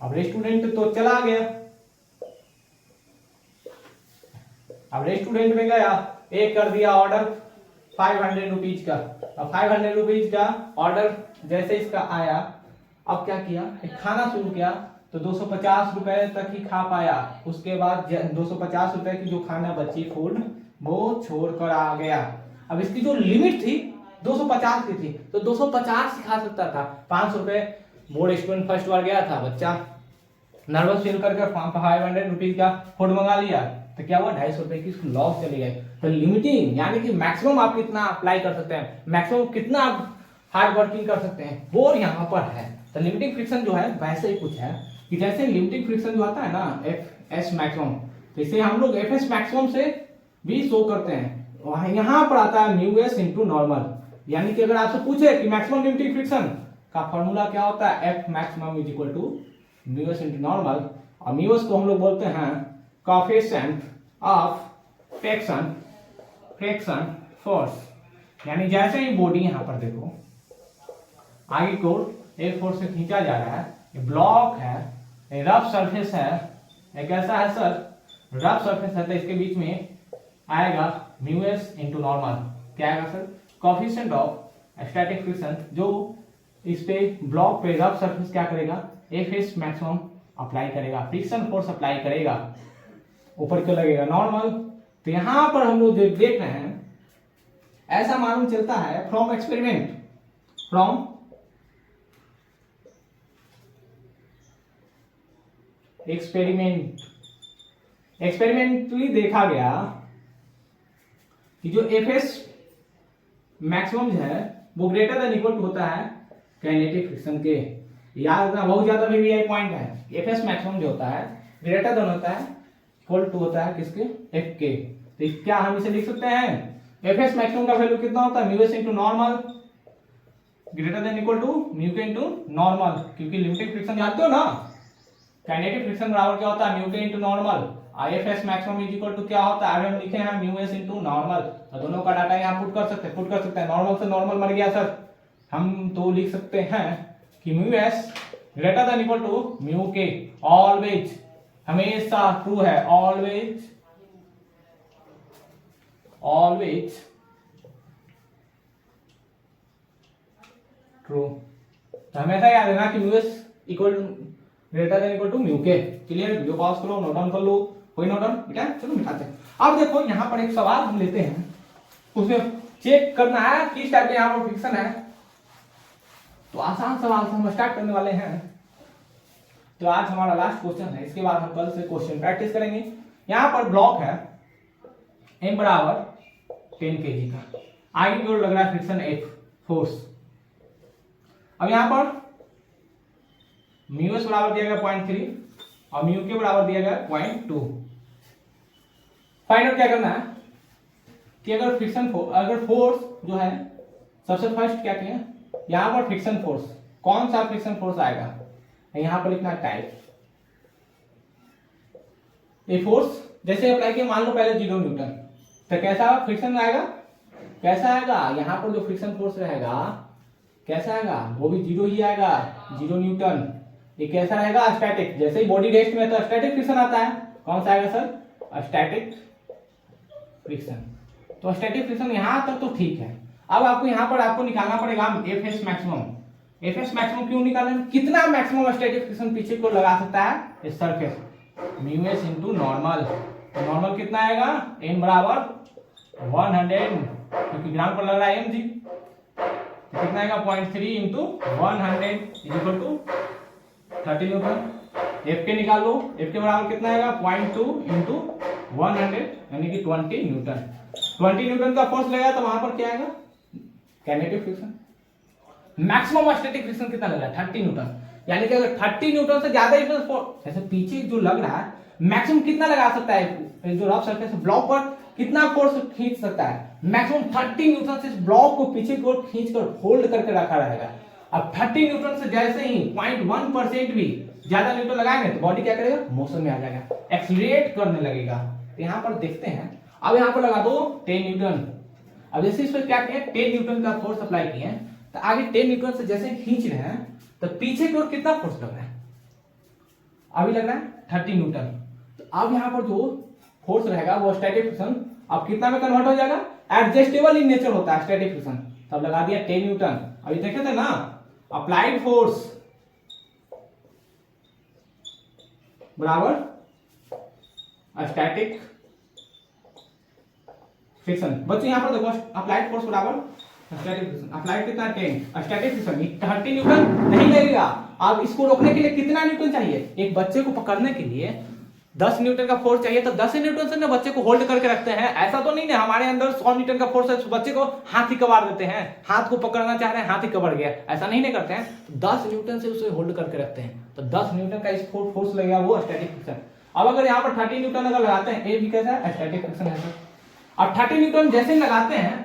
अब रेस्टोरेंट तो चला गया, अब रेस्टोरेंट में गया, एक कर दिया ऑर्डर 500 रुपीज का। अब 500 रुपीज का ऑर्डर जैसे इसका आया, अब क्या किया? एक खाना शुरू किया तो 250 रुपए तक ही खा पाया, उसके बाद 250 रुपए की जो खाना बची फूड वो छोड़कर आ गया। अब इसकी जो लिमिट थी 250 की थी, तो 250 ही खा सकता था। 500 रुपए बोर्ड स्टूडेंट फर्स्ट बार गया था बच्चा, नर्वस फील करके 500 रुपीज का फूड मंगा लिया, तो क्या हुआ 250 रुपए की लॉस चली गई। तो लिमिटिंग यानी कि मैक्सिमम आप कितना अप्लाई कर सकते हैं, मैक्सिमम कितना आप हार्ड वर्किंग कर सकते हैं, वो यहाँ पर है। तो लिमिटिंग फ्रिक्शन जो है वैसे ही कुछ है कि जैसे लिमिटिंग फ्रिक्शन जो आता है ना एफ एस मैक्सिमम, तो इसे हम लोग एफ एस मैक्सिमम से भी शो करते हैं। यहाँ पर आता है म्यू एस इंटू नॉर्मल, यानी कि अगर आपसे पूछे कि मैक्सिमम लिमिटिंग फ्रिक्शन का फॉर्मूला क्या होता है, F maximum is equal to mu S into normal, और म्यू एस को हम लोग बोलते हैं कोएफिशिएंट ऑफ फ्रिक्शन फोर्स। यानी जैसे ही बॉडी यहाँ पर देखो आगे को एक फोर्स से खींचा जा रहा है, ये ब्लॉक है, ये रफ सरफेस है, ये कैसा है सर रफ सरफेस है, तो इसके बीच में आएगा म्यू एस इंटू नॉर्मल, क्या आएगा sir coefficient of static friction, जो इस पे ब्लॉक पे रफ सरफेस क्या करेगा एफ एस मैक्सिमम अप्लाई करेगा, फ्रिक्शन फोर्स अप्लाई करेगा, ऊपर क्यों लगेगा नॉर्मल। तो यहां पर हम लोग देख रहे हैं ऐसा मालूम चलता है फ्रॉम एक्सपेरिमेंटली देखा गया कि जो एफ एस मैक्सिमम जो है वो ग्रेटर देन इक्वल टू होता है काइनेटिक फ्रिक्शन के। याद रखना बहुत ज्यादा वीवीआई पॉइंट है, एफ एस मैक्सिमम जो होता है ग्रेटर देन होता है इक्वल टू होता है किसके एफ के। तो क्या हम इसे लिख सकते हैं एफ एस मैक्सिमम का वैल्यू कितना होता है mu S into normal greater than equal to mu K into normal, क्योंकि लिमिटिंग फ्रिक्शन जानते हो ना काइनेटिक फ्रिक्शन बराबर क्या होता है mu K into normal, I F S maximum is equal to क्या होता है, अभी हम लिखे हैं म्यू एस इंटू नॉर्मल। तो दोनों का डाटा यहाँ पुट कर सकते हैं, नॉर्मल से नॉर्मल मर गया सर, हम तो लिख सकते हैं कि mu S greater than equal to mu K, always हमेशा ट्रू है, ऑलवेज ट्रू। तो हमेशा याद रखना कि mu S equal greater than equal to mu K. Clear, video pause करो, नोट डाउन कर लो, कोई नोट डाउन बेटा, चलो मिटाते हैं। अब देखो यहाँ पर एक सवाल हम लेते हैं, उसमें चेक करना है किस टाइप का यहाँ पर फ्रिक्शन है। तो आसान सवाल से हम स्टार्ट करने वाले हैं। तो आज हमारा लास्ट क्वेश्चन है, इसके बाद हम कल से क्वेश्चन प्रैक्टिस करेंगे। यहाँ पर ब्लॉक है m बराबर 10 kg का, आगे की ओर लग रहा है फ्रिक्शन F फोर्स। अब यहाँ पर म्यू एस बराबर दिया गया 0.3 और म्यू के बराबर दिया गया 0.2। फाइंड आउट क्या करना है कि अगर फोर्स जो है सबसे फर्स्ट क्या किया यहाँ पर फ्रिक्शन फोर्स, कौन सा फ्रिक्शन फोर्स आएगा यहाँ पर लिखना टाइप। ये फोर्स जैसे अप्लाई किया मान लो पहले 0 न्यूटन, तो कैसा फ्रिक्शन आएगा, कैसा आएगा यहाँ पर जो फ्रिक्शन फोर्स रहेगा कैसा आएगा, वो भी 0 ही आएगा, 0 न्यूटन। ये कैसा रहेगा स्टैटिक, जैसे ही बॉडी रेस्ट में तो स्टैटिक फ्रिक्शन आता है, कौन सा आएगा सर स्टैटिक फ्रिक्शन। तो स्टैटिक फ्रिक्शन यहां तक तो ठीक है। अब आपको यहाँ पर आपको निकालना पड़ेगा F S maximum. F S maximum क्यों निकालें, कितना मैक्सिमम स्टैटिक फ्रिक्शन पीछे को लगा सकता है इस surface, mu S into normal. तो नॉर्मल कितना आएगा एम बराबर 100, क्योंकि ग्राउंड पर लग रहा है mg, तो कितना आएगा 0.3 into 100 is equal to 30 newton. F K निकाल लो, एफ के बराबर कितना आएगा 0.2 इंटू 100 यानी कि 20 न्यूटन। 20 न्यूटन का फोर्स लगेगा तो वहां पर क्या आएगा kinetic friction. Maximum static friction कितना लग रहा है 30 न्यूटन, यानी कि अगर 30 न्यूटन से ज्यादा ही फोर्स जैसे पीछे जो लग रहा है मैक्सिमम कितना लगा सकता है, जो रफ सरफेस ब्लॉक पर कितना फोर्स खींच सकता है, मैक्सिमम 30 न्यूटन से इस ब्लॉक को पीछे की ओर खींचकर होल्ड करके रखा रहेगा। अब 30 न्यूटन से जैसे ही 0.1% भी ज्यादा न्यूटन लगाएंगे तो बॉडी क्या करेगा मोशन में आ जाएगा, एक्सीलरेट करने लगेगा। तो यहाँ पर देखते हैं, अब यहाँ पर लगा दो 10 न्यूटन। अब जैसे इस पर क्या किया 10 न्यूटन का फोर्स अप्लाई किए, तो आगे 10 न्यूटन से जैसे खींच रहे हैं तो पीछे की ओर कितना फोर्स लग रहा है, अभी लग रहा है 30 न्यूटन। तो अब यहाँ पर जो फोर्स रहेगा वो स्टैटिक फ्रिक्शन अब कितना में कन्वर्ट हो जाएगा, एडजस्टेबल इन नेचर होता है स्टैटिक फ्रिक्शन। तब लगा दिया 10 न्यूटन। अभी देखे थे ना अप्लाइड फोर्स बराबर स्टैटिक फ्रिक्शन। बच्चों यहाँ पर देखो अप्लाइड फोर्स बराबर स्टैटिक फ्रिक्शन। अप्लाइड कितना 10, स्टैटिक फ्रिक्शन 30 न्यूटन नहीं लगेगा। अब इसको रोकने के लिए कितना न्यूटन चाहिए? एक बच्चे को पकड़ने के लिए 10 न्यूटन का फोर्स चाहिए, तो 10 न्यूटन से ना बच्चे को होल्ड करके रखते हैं। ऐसा तो नहीं ना हमारे अंदर 100 न्यूटन का फोर्स है, बच्चे को हाथ ही कबाड़ देते हैं, हाथ को पकड़ना चाह रहे हैं हाथ ही कबड़ गया, ऐसा नहीं करते हैं। तो 10 न्यूटन से उसे होल्ड करके रखते हैं, तो 10 न्यूटन का इस फोर्स लगेगा, वो स्टैटिक फ्रिक्शन। अब अगर यहाँ पर 30 न्यूटन अगर लगाते हैं, ये भी कैसा है? स्टैटिक फ्रिक्शन है सर। अब 30 न्यूटन जैसे लगाते हैं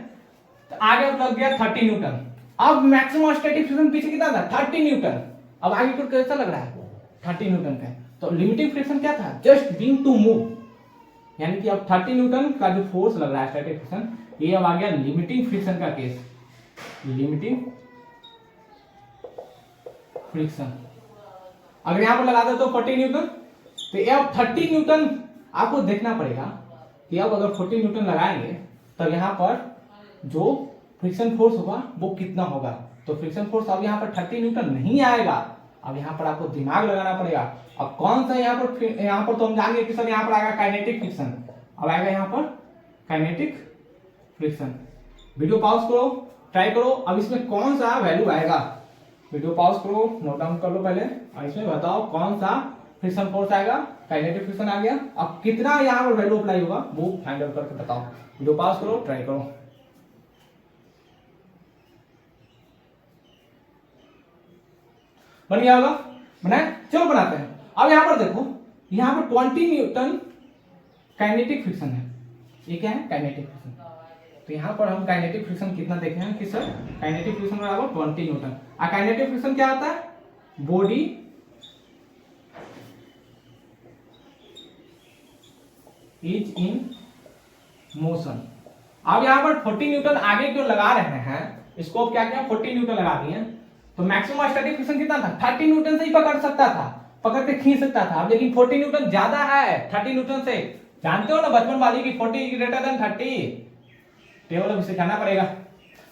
तो आगे लग गया 30 न्यूटन। अब मैक्सिमम स्टैटिक फ्रिक्शन पीछे कितना था? 30 न्यूटन। अब आगे को कैसा लग रहा है? 30 न्यूटन का। तो लिमिटिंग फ्रिक्शन क्या था? जस्ट बीइंग टू मूव, यानी कि अब 30 न्यूटन का जो फोर्स लग रहा है स्टैटिक फ्रिक्शन, ये अब आ गया लिमिटिंग फ्रिक्शन का केस, लिमिटिंग फ्रिक्शन। अगर यहां पर लगा दे तो 40 न्यूटन, तो ये अब 30 न्यूटन आपको देखना पड़ेगा कि अब अगर 40 न्यूटन लगाएंगे तब यहां पर जो फ्रिक्शन फोर्स होगा वो कितना होगा। तो फ्रिक्शन फोर्स अब यहाँ पर 30 न्यूटन नहीं आएगा। अब यहाँ पर आपको दिमाग लगाना पड़ेगा। अब कौन सा यहाँ पर तो हम जानेंगे कि सर यहाँ पर आएगा काइनेटिक फ्रिक्शन। अब आएगा यहाँ पर काइनेटिक फ्रिक्शन। वीडियो पॉज करो, ट्राई करो। अब इसमें कौन सा वैल्यू आएगा? वीडियो पॉज करो, नोट डाउन कर लो पहले, और इसमें बताओ कौन सा फ्रिक्शन फोर्स आएगा। काइनेटिक फ्रिक्शन आ गया। अब कितना यहाँ पर वैल्यू अप्लाई होगा वो फाइंड आउट करके बताओ। वीडियो पॉज करो, ट्राई करो। बन गया होगा? बनाए? चलो बनाते हैं। अब यहां पर देखो, यहां पर 20 न्यूटन काइनेटिक फ्रिक्शन है। ये क्या है? Kinetic friction. तो यहां पर हम काइनेटिक फ्रिक्शन कितना देखे हैं कि सर काइनेटिक फ्रिक्शन बराबर 20 न्यूटन। और काइनेटिक फ्रिक्शन क्या होता है? Body is in motion. अब यहां पर 40 न्यूटन आगे क्यों लगा रहे हैं? इसको अब क्या किया? 40 न्यूटन लगा दिए। तो मैक्सिमम स्टैटिक फ्रिक्शन कितना था? 30 न्यूटन से ही पकड़ सकता था, पकड़ के खींच सकता था। अब लेकिन 40 न्यूटन ज्यादा है 30 न्यूटन से। जानते हो ना बचपन वाली की 40 ग्रेटर देन 30, टेबल अब सिखाना पड़ेगा।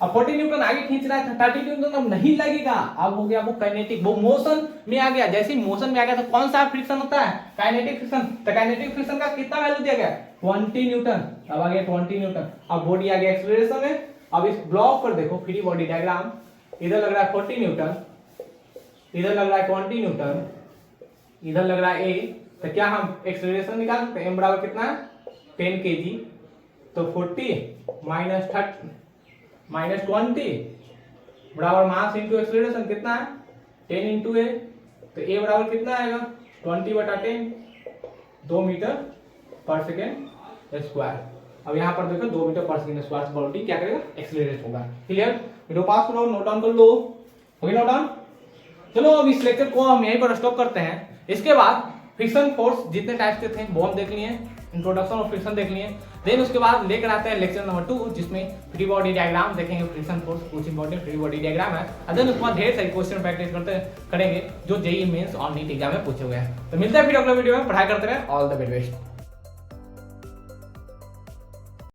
अब 40 न्यूटन आगे खींच रहा था, 30 न्यूटन अब नहीं लगेगा। अब हो गया वो काइनेटिक, वो मोशन में आ गया। जैसे ही मोशन में आ गया तो कौन सा फ्रिक्शन होता है? Kinetic friction. तो काइनेटिक फ्रिक्शन का कितना वैल्यू दिया गया? 20 न्यूटन। अब आ गया 20 न्यूटन। अब बॉडी आ गया एक्सीलरेशन में। अब इस ब्लॉक पर देखो, फ्री बॉडी डायग्राम, इधर लग रहा है 40 न्यूटन, इधर लग रहा है 20 न्यूटन, इधर लग रहा है ए। तो क्या हम एक्सेलरेशन निकाल सकते हैं? एम बराबर कितना है? 10 kg। तो 40 माइनस 20 बराबर मास इंटू एक्सेलरेशन कितना है? 10 इंटू ए। तो ए बराबर कितना आएगा? 20/10, 2 मीटर पर सेकेंड स्क्वायर। अब यहाँ पर देखो 2 मीटर पर सेकेंड स्क्वायर बॉडी क्या करेगा? एक्सेलरेट होगा। क्लियर? वीडियो पास करो, नोट डाउन कर लो। हो गया नोट डाउन? चलो अब इस लेक्चर को हम यहीं पर स्टॉप करते हैं। इसके बाद फ्रिक्शन फोर्स जितने टाइप के थे वो हम देख लिए, इंट्रोडक्शन ऑफ फ्रिक्शन देख लिए। देन उसके बाद लेकर आते हैं लेक्चर नंबर 2, जिसमें फ्री बॉडी डायग्राम देखेंगे। फ्रिक्शन फोर्स कुछ इंपॉर्टेंट फ्री बॉडी डायग्राम है। देन उसके बाद ढेर सारी क्वेश्चन प्रैक्टिस करेंगे जो जेईई मेंस और नीट एग्जाम में पूछे हुए हैं। तो मिलते हैं फिर अगले वीडियो में। पढ़ाई करते रहे। All the very best.